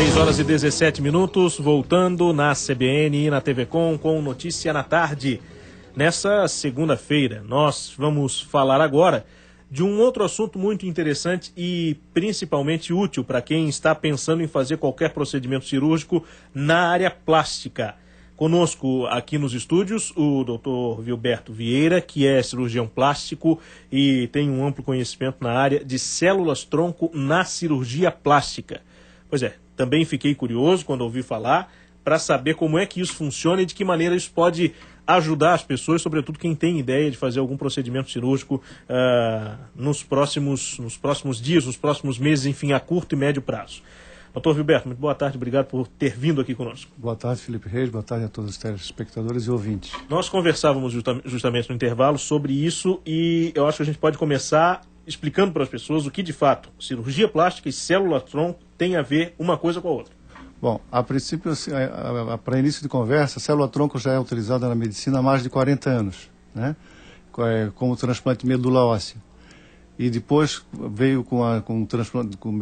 6h17, voltando na CBN e na TV Com Notícia na Tarde. Nessa segunda-feira, nós vamos falar agora de um outro assunto muito interessante e principalmente útil para quem está pensando em fazer qualquer procedimento cirúrgico na área plástica. Conosco aqui nos estúdios o Dr. Vilberto Vieira, que é cirurgião plástico e tem um amplo conhecimento na área de células-tronco na cirurgia plástica. Pois é, também fiquei curioso quando ouvi falar para saber como é que isso funciona e de que maneira isso pode ajudar as pessoas, sobretudo quem tem ideia de fazer algum procedimento cirúrgico nos próximos dias, nos próximos meses, enfim, a curto e médio prazo. Doutor Vilberto, muito boa tarde, obrigado por ter vindo aqui conosco. Boa tarde, Felipe Reis, boa tarde a todos os telespectadores e ouvintes. Nós conversávamos justamente no intervalo sobre isso e eu acho que a gente pode começar explicando para as pessoas o que de fato cirurgia plástica e célula-tronco tem a ver uma coisa com a outra. Bom, a princípio, para início de conversa, a célula-tronco já é utilizada na medicina há mais de 40 anos, né? Como transplante de medula óssea. E depois veio com o transplante com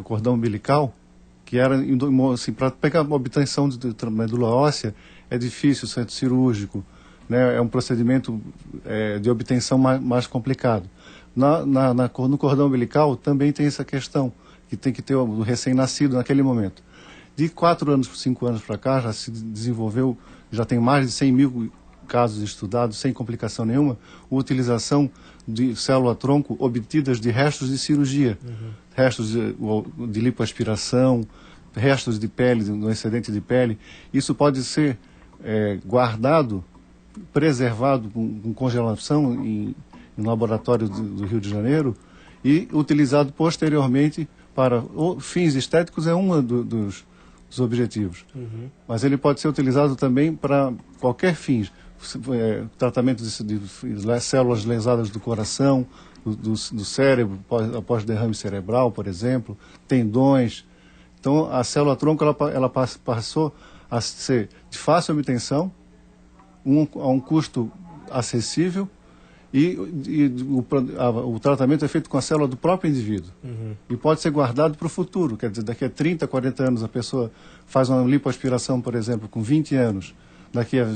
cordão umbilical, que era, assim, para pegar a obtenção de medula óssea é difícil, centro cirúrgico, né? É um procedimento de obtenção mais complicado. No cordão umbilical também tem essa questão, que tem que ter o recém-nascido naquele momento. De 4 anos, 5 anos para cá, já se desenvolveu, já tem mais de 100 mil casos estudados, sem complicação nenhuma, a utilização de célula-tronco obtidas de restos de cirurgia, restos de lipoaspiração, restos de pele, no excedente de pele. Isso pode ser guardado, preservado com congelação em laboratório do Rio de Janeiro e utilizado posteriormente para fins estéticos, é um dos objetivos. Mas ele pode ser utilizado também para qualquer fim, tratamento de células lesadas do coração, do cérebro, após derrame cerebral, por exemplo, tendões. Então, a célula-tronco ela passou a ser de fácil obtenção, a um custo acessível, e o tratamento é feito com a célula do próprio indivíduo. E pode ser guardado para o futuro. Quer dizer, daqui a 30, 40 anos a pessoa faz uma lipoaspiração, por exemplo, com 20 anos. Daqui a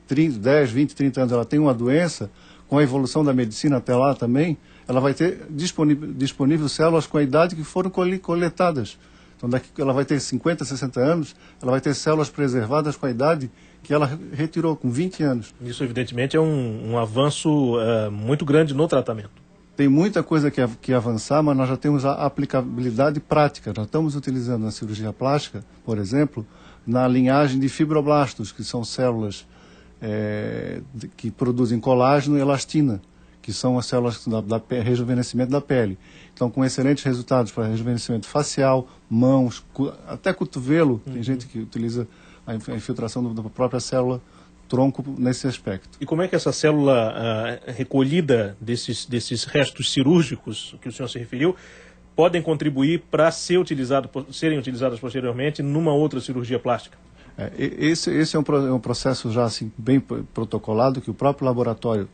10, 20, 30 anos ela tem uma doença, com a evolução da medicina até lá também, ela vai ter disponível células com a idade que foram coletadas. Então, daqui ela vai ter 50, 60 anos, ela vai ter células preservadas com a idade que ela retirou, com 20 anos. Isso, evidentemente, é um avanço muito grande no tratamento. Tem muita coisa que avançar, mas nós já temos a aplicabilidade prática. Nós estamos utilizando na cirurgia plástica, por exemplo, na linhagem de fibroblastos, que são células que produzem colágeno e elastina, que são as células da rejuvenescimento da pele. Então, com excelentes resultados para rejuvenescimento facial, mãos, até cotovelo. Tem gente que utiliza a infiltração da própria célula-tronco nesse aspecto. E como é que essa célula recolhida desses restos cirúrgicos que o senhor se referiu podem contribuir para serem utilizadas posteriormente numa outra cirurgia plástica? Esse é um processo já assim, bem protocolado, que o próprio laboratório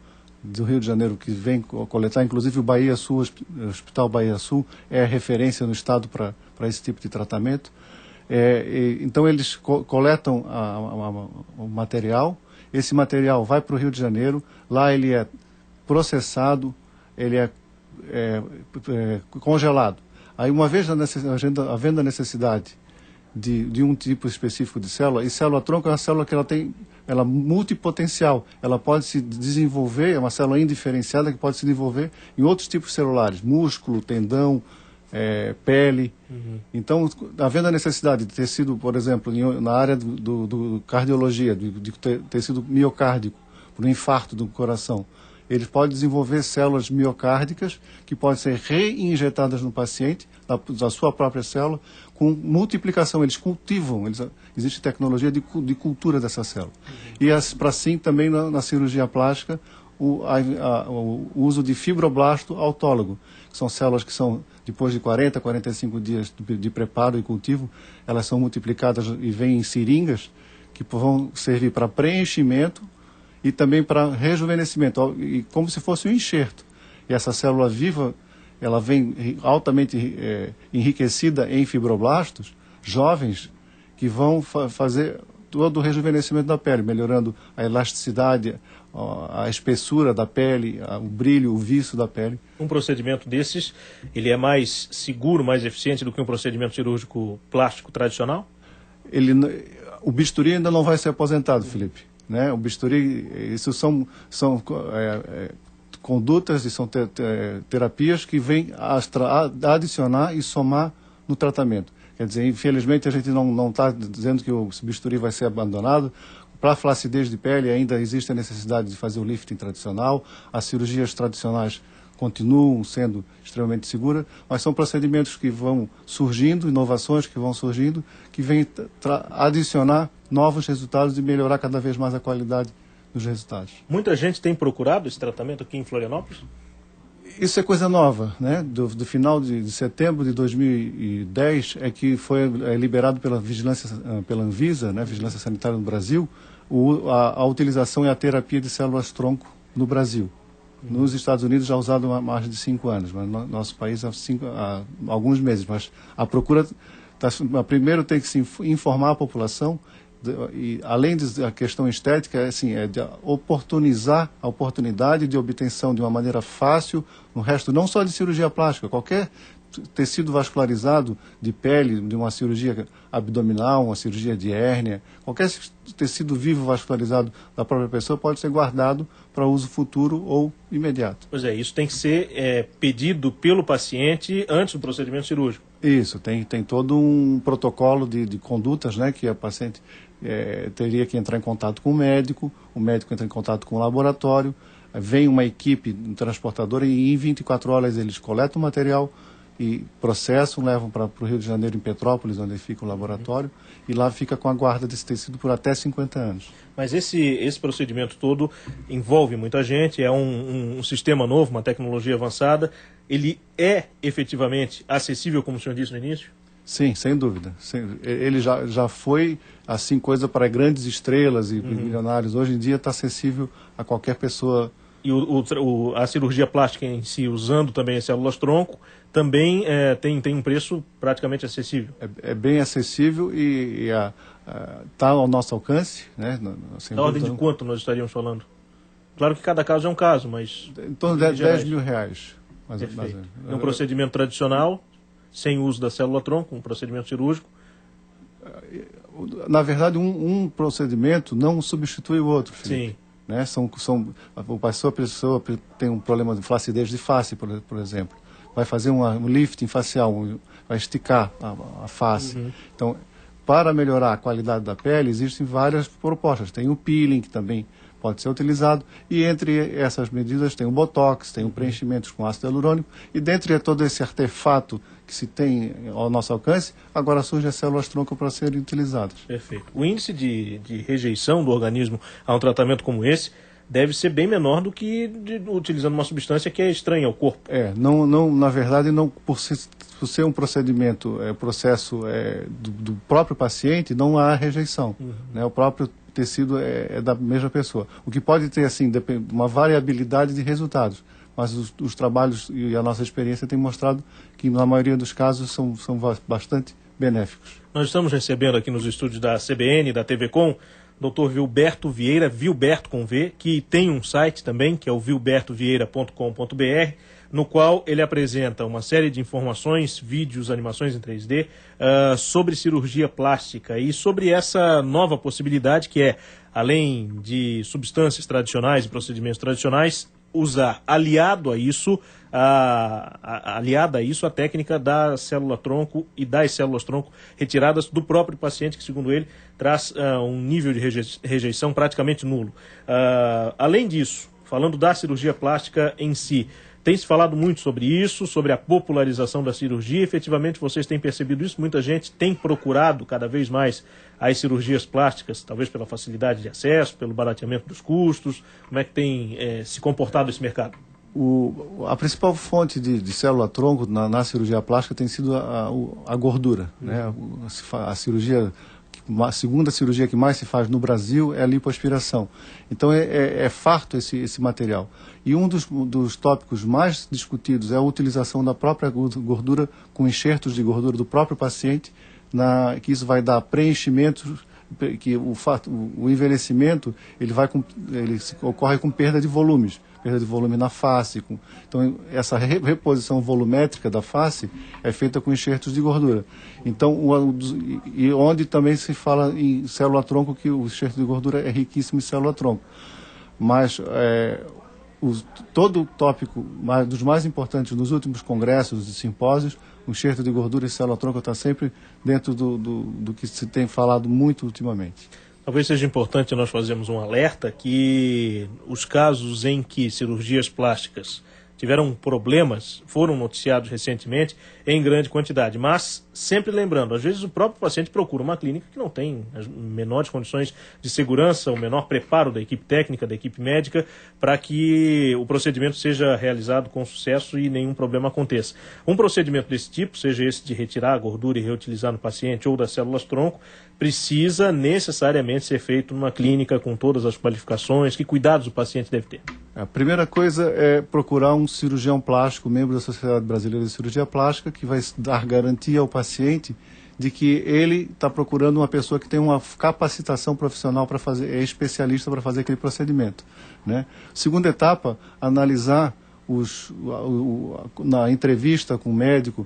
do Rio de Janeiro, que vem coletar, inclusive o Bahia Sul, o Hospital Bahia Sul, é a referência no estado para esse tipo de tratamento. Então eles coletam o material, esse material vai para o Rio de Janeiro, lá ele é processado, ele é congelado. Aí, uma vez havendo a necessidade de um tipo específico de célula, e célula-tronco é uma célula que ela é multipotencial, ela pode se desenvolver, é uma célula indiferenciada que pode se desenvolver em outros tipos celulares, músculo, tendão, pele. Então, havendo a necessidade de tecido, por exemplo, na área do cardiologia, de tecido miocárdico, por um infarto do coração, eles podem desenvolver células miocárdicas que podem ser reinjetadas no paciente, da sua própria célula, com multiplicação. Eles cultivam, existe tecnologia de cultura dessa célula. E para assim também na cirurgia plástica, o uso de fibroblasto autólogo, que são células que são, depois de 40, 45 dias de preparo e cultivo, elas são multiplicadas e vêm em seringas, que vão servir para preenchimento e também para rejuvenescimento, e como se fosse um enxerto. E essa célula viva, ela vem altamente enriquecida em fibroblastos, jovens que vão fazer todo o rejuvenescimento da pele, melhorando a elasticidade, a espessura da pele, o brilho, o viço da pele. Um procedimento desses, ele é mais seguro, mais eficiente do que um procedimento cirúrgico plástico tradicional? O bisturi ainda não vai ser aposentado, Felipe. Né? O bisturi, isso são condutas e são terapias que vêm a adicionar e somar no tratamento. Quer dizer, infelizmente a gente não está dizendo que o bisturi vai ser abandonado. Para a flacidez de pele ainda existe a necessidade de fazer o lifting tradicional. As cirurgias tradicionais continuam sendo extremamente seguras, mas são procedimentos que vão surgindo, inovações que vão surgindo, que vêm adicionar novos resultados e melhorar cada vez mais a qualidade dos resultados. Muita gente tem procurado esse tratamento aqui em Florianópolis? Isso é coisa nova, né? Do final de setembro de 2010 é que foi liberado pela Anvisa, né? Vigilância Sanitária no Brasil, a utilização e a terapia de células-tronco no Brasil. Nos Estados Unidos já usado há mais de 5 anos, mas no nosso país há alguns meses. Mas a procura, primeiro tem que se informar a população, e além da questão estética, é de oportunizar a oportunidade de obtenção de uma maneira fácil, no resto não só de cirurgia plástica, qualquer tecido vascularizado de pele, de uma cirurgia abdominal, uma cirurgia de hérnia, qualquer tecido vivo vascularizado da própria pessoa pode ser guardado para uso futuro ou imediato. Pois é, isso tem que ser pedido pelo paciente antes do procedimento cirúrgico. Isso, tem todo um protocolo de condutas, né, que a paciente teria que entrar em contato com o médico entra em contato com o laboratório, vem uma equipe transportadora e em 24 horas eles coletam o material e processam, levam para o Rio de Janeiro, em Petrópolis, onde fica o laboratório, e lá fica com a guarda desse tecido por até 50 anos. Mas esse procedimento todo envolve muita gente, é um sistema novo, uma tecnologia avançada. Ele é efetivamente acessível, como o senhor disse no início? Sim, sem dúvida. Ele já foi assim coisa para grandes estrelas e milionários. Hoje em dia está acessível a qualquer pessoa. E a cirurgia plástica em si, usando também as células-tronco, também tem um preço praticamente acessível. É bem acessível e está ao nosso alcance. Né? Na ordem de quanto nós estaríamos falando? Claro que cada caso é um caso, mas... Em torno de 10 mil reais. Perfeito. É um procedimento tradicional, sem uso da célula-tronco, um procedimento cirúrgico. Na verdade, um procedimento não substitui o outro, Felipe. Sim. Né? A pessoa tem um problema de flacidez de face, por exemplo. Vai fazer um lifting facial, vai esticar a face. Então, para melhorar a qualidade da pele, existem várias propostas. Tem o peeling, que também pode ser utilizado, e entre essas medidas tem o botox, tem o preenchimento com ácido hialurônico, e dentre todo esse artefato que se tem ao nosso alcance, agora surgem as células-tronco para serem utilizadas. Perfeito. O índice de rejeição do organismo a um tratamento como esse deve ser bem menor do que utilizando uma substância que é estranha ao corpo. Na verdade, por ser um procedimento, processo do próprio paciente, não há rejeição. Né? O próprio tecido é da mesma pessoa. O que pode ter, assim, uma variabilidade de resultados, mas os trabalhos e a nossa experiência têm mostrado que, na maioria dos casos, são bastante benéficos. Nós estamos recebendo aqui nos estúdios da CBN, da TV Com, Dr. Vilberto Vieira, Vilberto com V, que tem um site também, que é o vilbertovieira.com.br, no qual ele apresenta uma série de informações, vídeos, animações em 3D, sobre cirurgia plástica e sobre essa nova possibilidade que é, além de substâncias tradicionais e procedimentos tradicionais, usar, aliada a isso a técnica da célula-tronco e das células-tronco retiradas do próprio paciente, que, segundo ele, traz um nível de rejeição praticamente nulo. Além disso, falando da cirurgia plástica em si, tem se falado muito sobre isso, sobre a popularização da cirurgia. Efetivamente, vocês têm percebido isso? Muita gente tem procurado cada vez mais as cirurgias plásticas, talvez pela facilidade de acesso, pelo barateamento dos custos. Como é que tem se comportado esse mercado? A principal fonte de célula-tronco na cirurgia plástica tem sido a gordura. Né? A segunda cirurgia que mais se faz no Brasil é a lipoaspiração. Então é farto esse material. E um dos tópicos mais discutidos é a utilização da própria gordura com enxertos de gordura do próprio paciente, que isso vai dar preenchimento, que o envelhecimento ele ocorre com perda de volume na face. Então, essa reposição volumétrica da face é feita com enxertos de gordura. Então, onde também se fala em célula-tronco, que o enxerto de gordura é riquíssimo em célula-tronco. Mas todo o tópico dos mais importantes nos últimos congressos e simpósios, o enxerto de gordura e célula-tronco está sempre dentro do que se tem falado muito ultimamente. Talvez seja importante nós fazermos um alerta que os casos em que cirurgias plásticas tiveram problemas foram noticiados recentemente em grande quantidade, mas sempre lembrando, às vezes o próprio paciente procura uma clínica que não tem as menores condições de segurança, o menor preparo da equipe técnica, da equipe médica, para que o procedimento seja realizado com sucesso e nenhum problema aconteça. Um procedimento desse tipo, seja esse de retirar a gordura e reutilizar no paciente ou das células-tronco, precisa necessariamente ser feito numa clínica com todas as qualificações. Que cuidados o paciente deve ter? A primeira coisa é procurar um cirurgião plástico, membro da Sociedade Brasileira de Cirurgia Plástica, que vai dar garantia ao paciente de que ele está procurando uma pessoa que tem uma capacitação profissional para fazer, é especialista para fazer aquele procedimento, né? Segunda etapa, analisar na entrevista com o médico,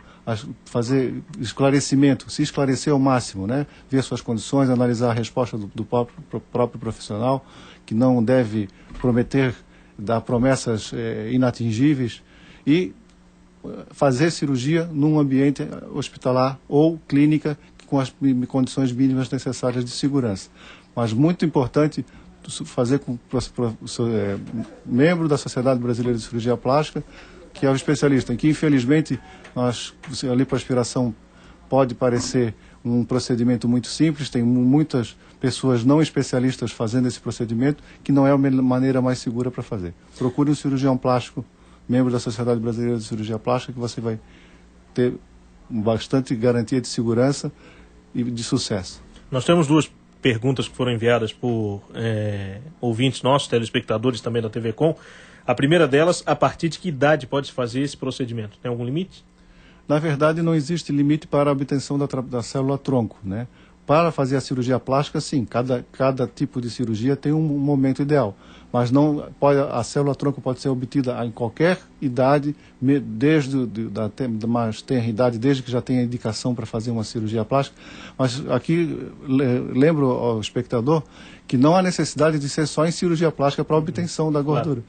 fazer esclarecimento, se esclarecer ao máximo, né? Ver suas condições, analisar a resposta do próprio profissional, que não deve dar promessas inatingíveis, e fazer cirurgia num ambiente hospitalar ou clínica com as condições mínimas necessárias de segurança. Mas muito importante fazer com membro da Sociedade Brasileira de Cirurgia Plástica, que é o especialista, em que infelizmente a lipoaspiração pode parecer um procedimento muito simples, tem muitas pessoas não especialistas fazendo esse procedimento, que não é a maneira mais segura para fazer. Procure um cirurgião plástico, membro da Sociedade Brasileira de Cirurgia Plástica, que você vai ter bastante garantia de segurança e de sucesso. Nós temos duas perguntas que foram enviadas por ouvintes nossos, telespectadores também da TV Com. A primeira delas, a partir de que idade pode-se fazer esse procedimento? Tem algum limite? Na verdade, não existe limite para a obtenção da célula-tronco, né? Para fazer a cirurgia plástica, sim, cada tipo de cirurgia tem um momento ideal, mas a célula-tronco pode ser obtida em qualquer idade, desde da mais tenra idade, desde que já tenha indicação para fazer uma cirurgia plástica. Mas aqui lembro ao espectador que não há necessidade de ser só em cirurgia plástica para a obtenção da gordura,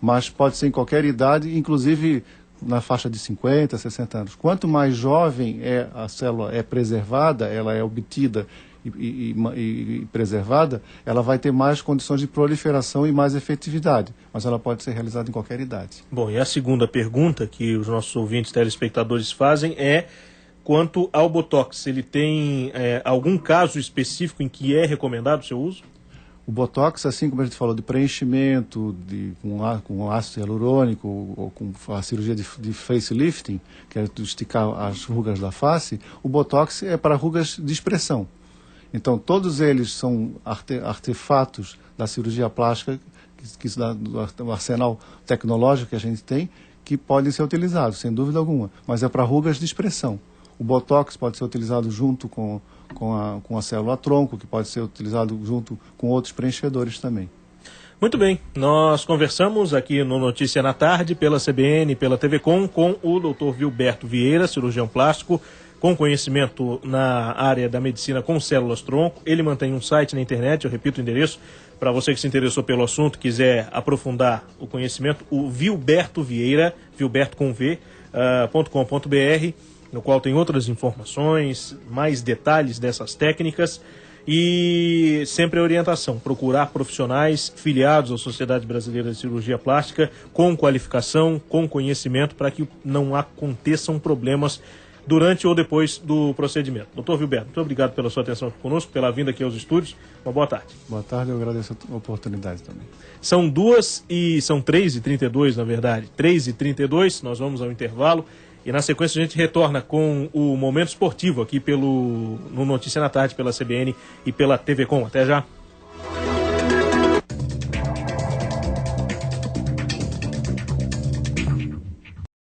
mas pode ser em qualquer idade, inclusive na faixa de 50, 60 anos. Quanto mais jovem a célula é preservada, ela é obtida e preservada, ela vai ter mais condições de proliferação e mais efetividade, mas ela pode ser realizada em qualquer idade. Bom, e a segunda pergunta que os nossos ouvintes telespectadores fazem é quanto ao Botox. Ele tem algum caso específico em que é recomendado o seu uso? O Botox, assim como a gente falou de preenchimento com ácido hialurônico ou com a cirurgia de facelifting, que é esticar as rugas da face, o Botox é para rugas de expressão. Então, todos eles são artefatos da cirurgia plástica, do arsenal tecnológico que a gente tem, que podem ser utilizados, sem dúvida alguma, mas é para rugas de expressão. O Botox pode ser utilizado junto com a célula-tronco, que pode ser utilizado junto com outros preenchedores também. Muito bem, nós conversamos aqui no Notícia na Tarde, pela CBN e pela TV Com o Dr. Vilberto Vieira, cirurgião plástico, com conhecimento na área da medicina com células-tronco. Ele mantém um site na internet, eu repito o endereço, para você que se interessou pelo assunto, quiser aprofundar o conhecimento, o Vilberto Vieira, Vilberto com V, .com.br, no qual tem outras informações, mais detalhes dessas técnicas e sempre a orientação, procurar profissionais filiados à Sociedade Brasileira de Cirurgia Plástica com qualificação, com conhecimento, para que não aconteçam problemas durante ou depois do procedimento. Doutor Vilberto, muito obrigado pela sua atenção aqui conosco, pela vinda aqui aos estúdios. Uma boa tarde. Boa tarde, eu agradeço a oportunidade também. São 3h32, na verdade. 3h32, nós vamos ao intervalo. E na sequência a gente retorna com o Momento Esportivo aqui no Notícia na Tarde, pela CBN e pela TV Com. Até já.